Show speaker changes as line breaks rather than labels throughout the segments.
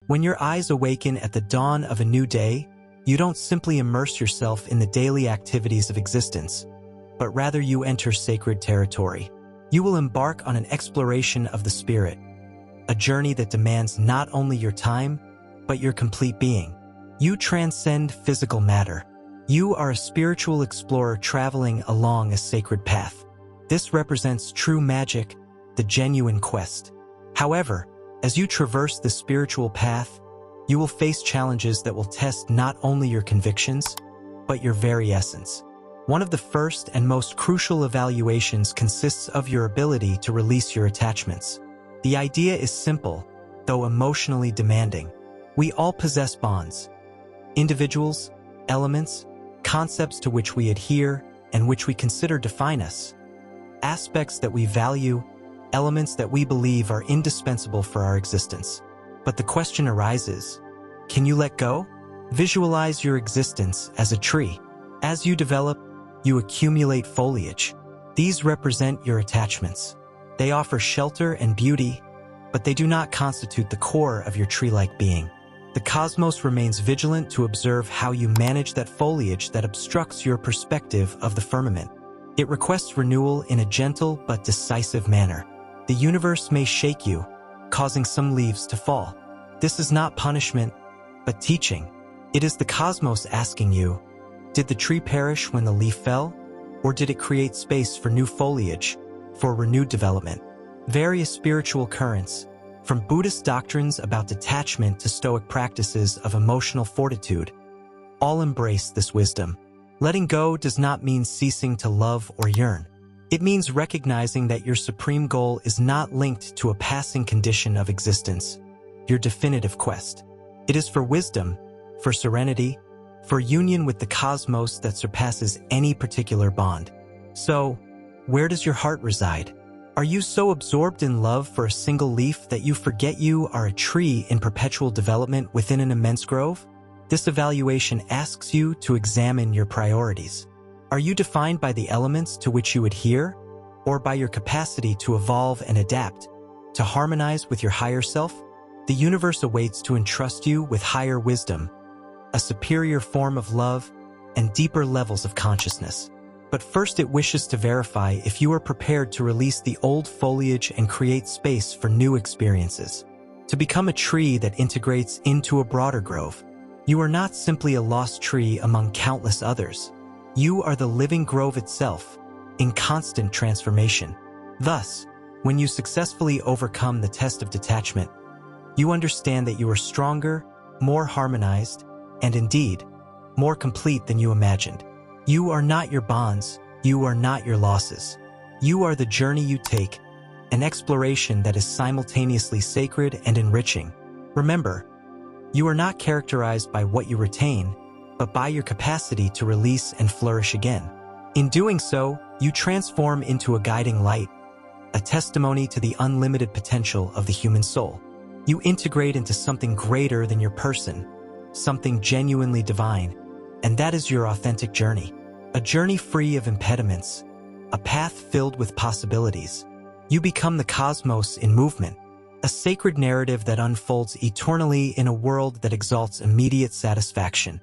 When your eyes awaken at the dawn of a new day, you don't simply immerse yourself in the daily activities of existence, but rather you enter sacred territory. You will embark on an exploration of the spirit, a journey that demands not only your time, but your complete being. You transcend physical matter. You are a spiritual explorer traveling along a sacred path. This represents true magic, the genuine quest. However, as you traverse the spiritual path, you will face challenges that will test not only your convictions, but your very essence. One of the first and most crucial evaluations consists of your ability to release your attachments. The idea is simple, though emotionally demanding. We all possess bonds. Individuals, elements, concepts to which we adhere and which we consider define us. Aspects that we value, elements that we believe are indispensable for our existence. But the question arises, can you let go? Visualize your existence as a tree. As you develop, you accumulate foliage. These represent your attachments. They offer shelter and beauty, but they do not constitute the core of your tree-like being. The cosmos remains vigilant to observe how you manage that foliage that obstructs your perspective of the firmament. It requests renewal in a gentle but decisive manner. The universe may shake you, causing some leaves to fall. This is not punishment, but teaching. It is the cosmos asking you, did the tree perish when the leaf fell? Or did it create space for new foliage, for renewed development? Various spiritual currents, from Buddhist doctrines about detachment to Stoic practices of emotional fortitude, all embrace this wisdom. Letting go does not mean ceasing to love or yearn. It means recognizing that your supreme goal is not linked to a passing condition of existence, your definitive quest. It is for wisdom, for serenity, for union with the cosmos that surpasses any particular bond. So, where does your heart reside? Are you so absorbed in love for a single leaf that you forget you are a tree in perpetual development within an immense grove? This evaluation asks you to examine your priorities. Are you defined by the elements to which you adhere, or by your capacity to evolve and adapt, to harmonize with your higher self? The universe awaits to entrust you with higher wisdom, a superior form of love, and deeper levels of consciousness. But first it wishes to verify if you are prepared to release the old foliage and create space for new experiences. To become a tree that integrates into a broader grove. You are not simply a lost tree among countless others. You are the living grove itself, in constant transformation. Thus, when you successfully overcome the test of detachment, you understand that you are stronger, more harmonized, and indeed, more complete than you imagined. You are not your bonds, you are not your losses. You are the journey you take, an exploration that is simultaneously sacred and enriching. Remember, you are not characterized by what you retain, but by your capacity to release and flourish again. In doing so, you transform into a guiding light, a testimony to the unlimited potential of the human soul. You integrate into something greater than your person, something genuinely divine, and that is your authentic journey. A journey free of impediments, a path filled with possibilities. You become the cosmos in movement, a sacred narrative that unfolds eternally in a world that exalts immediate satisfaction.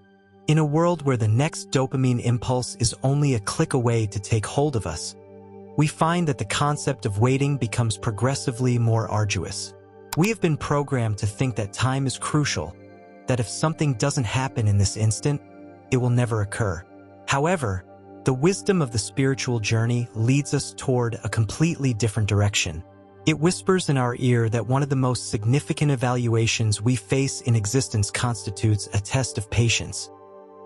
In a world where the next dopamine impulse is only a click away to take hold of us, we find that the concept of waiting becomes progressively more arduous. We have been programmed to think that time is crucial, that if something doesn't happen in this instant, it will never occur. However, the wisdom of the spiritual journey leads us toward a completely different direction. It whispers in our ear that one of the most significant evaluations we face in existence constitutes a test of patience,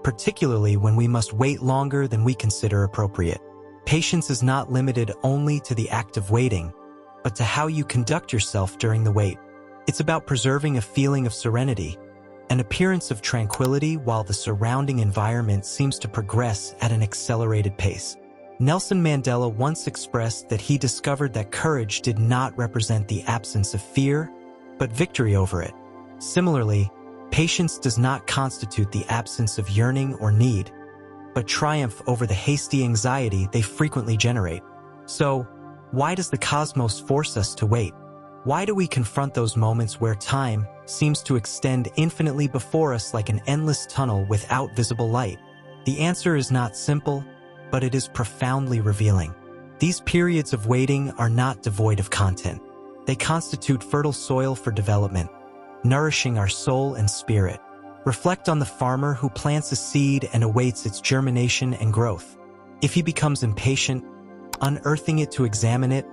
particularly when we must wait longer than we consider appropriate. Patience is not limited only to the act of waiting, but to how you conduct yourself during the wait. It's about preserving a feeling of serenity, an appearance of tranquility while the surrounding environment seems to progress at an accelerated pace. Nelson Mandela once expressed that he discovered that courage did not represent the absence of fear, but victory over it. Similarly, patience does not constitute the absence of yearning or need, but triumph over the hasty anxiety they frequently generate. So, why does the cosmos force us to wait? Why do we confront those moments where time, seems to extend infinitely before us like an endless tunnel without visible light? The answer is not simple, but it is profoundly revealing. These periods of waiting are not devoid of content. They constitute fertile soil for development, nourishing our soul and spirit. Reflect on the farmer who plants a seed and awaits its germination and growth. If he becomes impatient, unearthing it to examine it,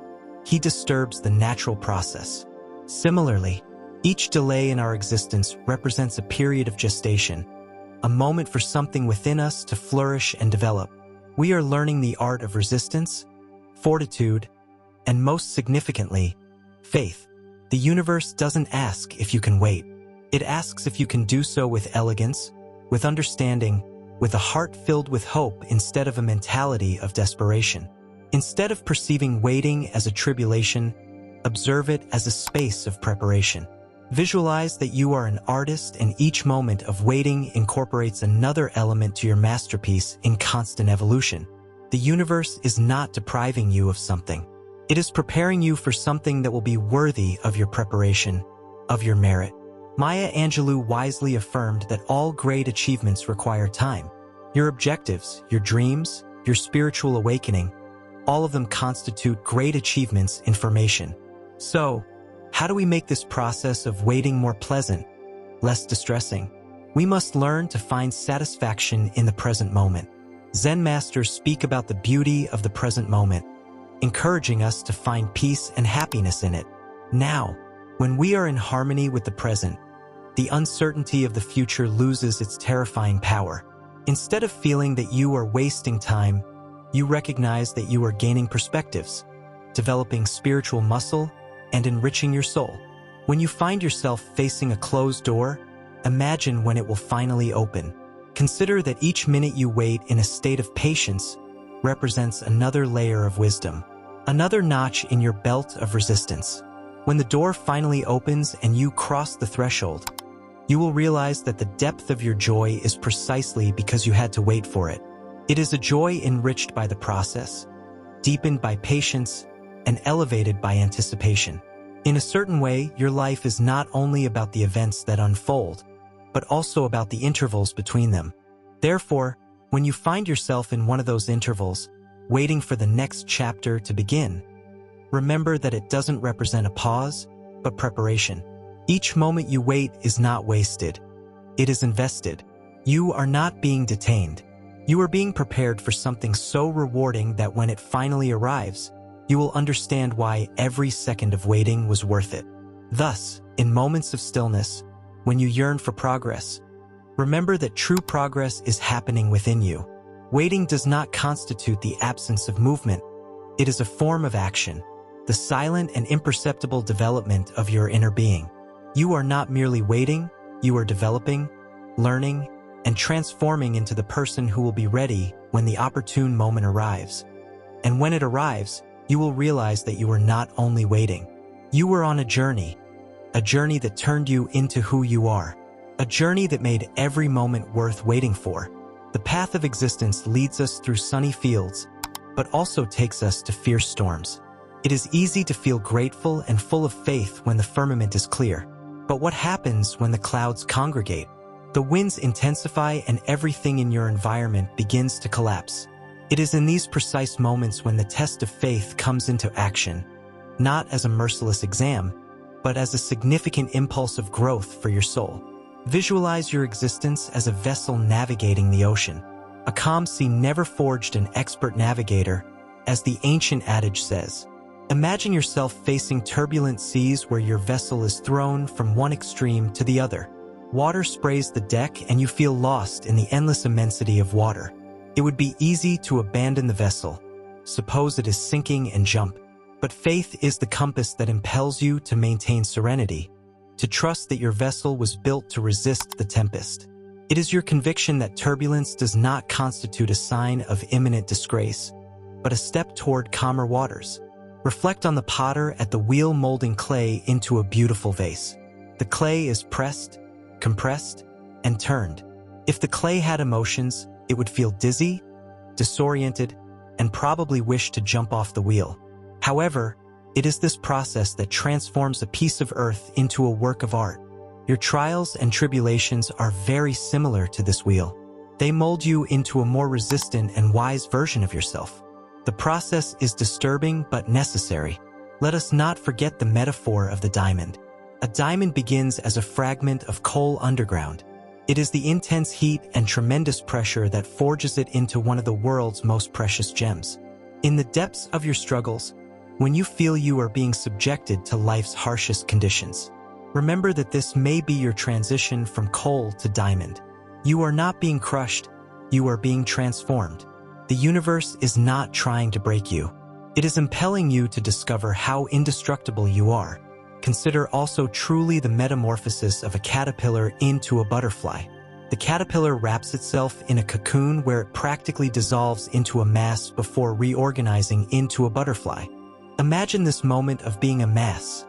he disturbs the natural process. Similarly, each delay in our existence represents a period of gestation, a moment for something within us to flourish and develop. We are learning the art of resistance, fortitude, and most significantly, faith. The universe doesn't ask if you can wait. It asks if you can do so with elegance, with understanding, with a heart filled with hope instead of a mentality of desperation. Instead of perceiving waiting as a tribulation, observe it as a space of preparation. Visualize that you are an artist and each moment of waiting incorporates another element to your masterpiece in constant evolution. The universe is not depriving you of something. It is preparing you for something that will be worthy of your preparation, of your merit. Maya Angelou wisely affirmed that all great achievements require time. Your objectives, your dreams, your spiritual awakening, all of them constitute great achievements in formation. So, how do we make this process of waiting more pleasant, less distressing? We must learn to find satisfaction in the present moment. Zen masters speak about the beauty of the present moment, encouraging us to find peace and happiness in it. Now, when we are in harmony with the present, the uncertainty of the future loses its terrifying power. Instead of feeling that you are wasting time, you recognize that you are gaining perspectives, developing spiritual muscle, and enriching your soul. When you find yourself facing a closed door, imagine when it will finally open. Consider that each minute you wait in a state of patience represents another layer of wisdom, another notch in your belt of resistance. When the door finally opens and you cross the threshold, you will realize that the depth of your joy is precisely because you had to wait for it. It is a joy enriched by the process, deepened by patience, and elevated by anticipation. In a certain way, your life is not only about the events that unfold, but also about the intervals between them. Therefore, when you find yourself in one of those intervals, waiting for the next chapter to begin, remember that it doesn't represent a pause, but preparation. Each moment you wait is not wasted. It is invested. You are not being detained. You are being prepared for something so rewarding that when it finally arrives, you will understand why every second of waiting was worth it. Thus, in moments of stillness, when you yearn for progress, remember that true progress is happening within you. Waiting does not constitute the absence of movement. It is a form of action, the silent and imperceptible development of your inner being. You are not merely waiting, you are developing, learning, and transforming into the person who will be ready when the opportune moment arrives. And when it arrives, you will realize that you were not only waiting. You were on a journey that turned you into who you are, a journey that made every moment worth waiting for. The path of existence leads us through sunny fields, but also takes us to fierce storms. It is easy to feel grateful and full of faith when the firmament is clear. But what happens when the clouds congregate? The winds intensify and everything in your environment begins to collapse. It is in these precise moments when the test of faith comes into action, not as a merciless exam, but as a significant impulse of growth for your soul. Visualize your existence as a vessel navigating the ocean. A calm sea never forged an expert navigator, as the ancient adage says. Imagine yourself facing turbulent seas where your vessel is thrown from one extreme to the other. Water sprays the deck and you feel lost in the endless immensity of water. It would be easy to abandon the vessel, suppose it is sinking and jump. But faith is the compass that impels you to maintain serenity, to trust that your vessel was built to resist the tempest. It is your conviction that turbulence does not constitute a sign of imminent disgrace, but a step toward calmer waters. Reflect on the potter at the wheel molding clay into a beautiful vase. The clay is pressed, compressed, and turned. If the clay had emotions, it would feel dizzy, disoriented, and probably wish to jump off the wheel. However, it is this process that transforms a piece of earth into a work of art. Your trials and tribulations are very similar to this wheel. They mold you into a more resistant and wise version of yourself. The process is disturbing but necessary. Let us not forget the metaphor of the diamond. A diamond begins as a fragment of coal underground. It is the intense heat and tremendous pressure that forges it into one of the world's most precious gems. In the depths of your struggles, when you feel you are being subjected to life's harshest conditions, remember that this may be your transition from coal to diamond. You are not being crushed, you are being transformed. The universe is not trying to break you. It is impelling you to discover how indestructible you are. Consider also truly the metamorphosis of a caterpillar into a butterfly. The caterpillar wraps itself in a cocoon where it practically dissolves into a mass before reorganizing into a butterfly. Imagine this moment of being a mass,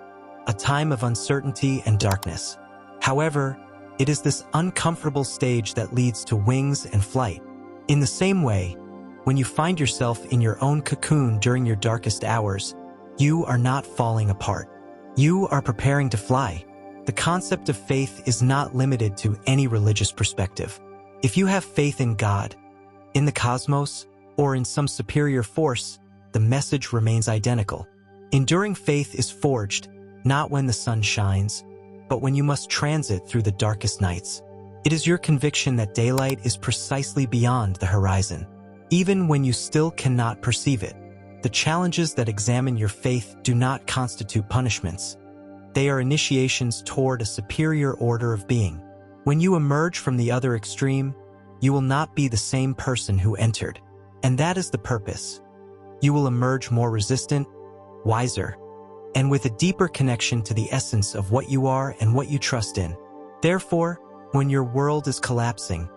a time of uncertainty and darkness. However, it is this uncomfortable stage that leads to wings and flight. In the same way, when you find yourself in your own cocoon during your darkest hours, you are not falling apart. You are preparing to fly. The concept of faith is not limited to any religious perspective. If you have faith in God, in the cosmos, or in some superior force, the message remains identical. Enduring faith is forged, not when the sun shines, but when you must transit through the darkest nights. It is your conviction that daylight is precisely beyond the horizon, even when you still cannot perceive it. The challenges that examine your faith do not constitute punishments. They are initiations toward a superior order of being. When you emerge from the other extreme, you will not be the same person who entered. And that is the purpose. You will emerge more resistant, wiser, and with a deeper connection to the essence of what you are and what you trust in. Therefore, when your world is collapsing,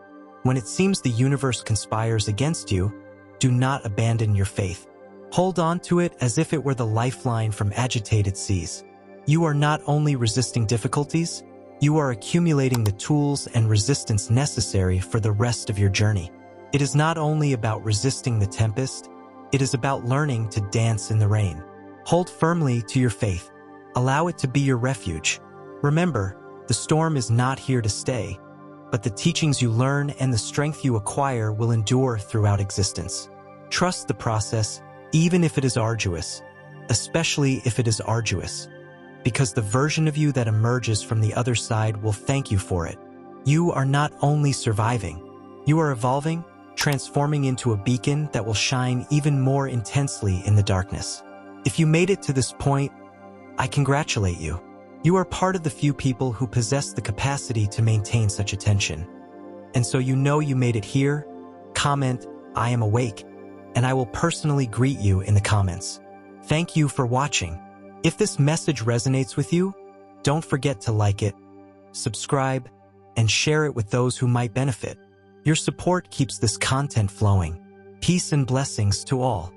when it seems the universe conspires against you, do not abandon your faith. Hold on to it as if it were the lifeline from agitated seas. You are not only resisting difficulties, you are accumulating the tools and resistance necessary for the rest of your journey. It is not only about resisting the tempest, it is about learning to dance in the rain. Hold firmly to your faith. Allow it to be your refuge. Remember, the storm is not here to stay, but the teachings you learn and the strength you acquire will endure throughout existence. Trust the process, even if it is arduous, especially if it is arduous, because the version of you that emerges from the other side will thank you for it. You are not only surviving, you are evolving, transforming into a beacon that will shine even more intensely in the darkness. If you made it to this point, I congratulate you. You are part of the few people who possess the capacity to maintain such attention. And so you know you made it here. Comment, "I am awake," and I will personally greet you in the comments. Thank you for watching. If this message resonates with you, don't forget to like it, subscribe, and share it with those who might benefit. Your support keeps this content flowing. Peace and blessings to all.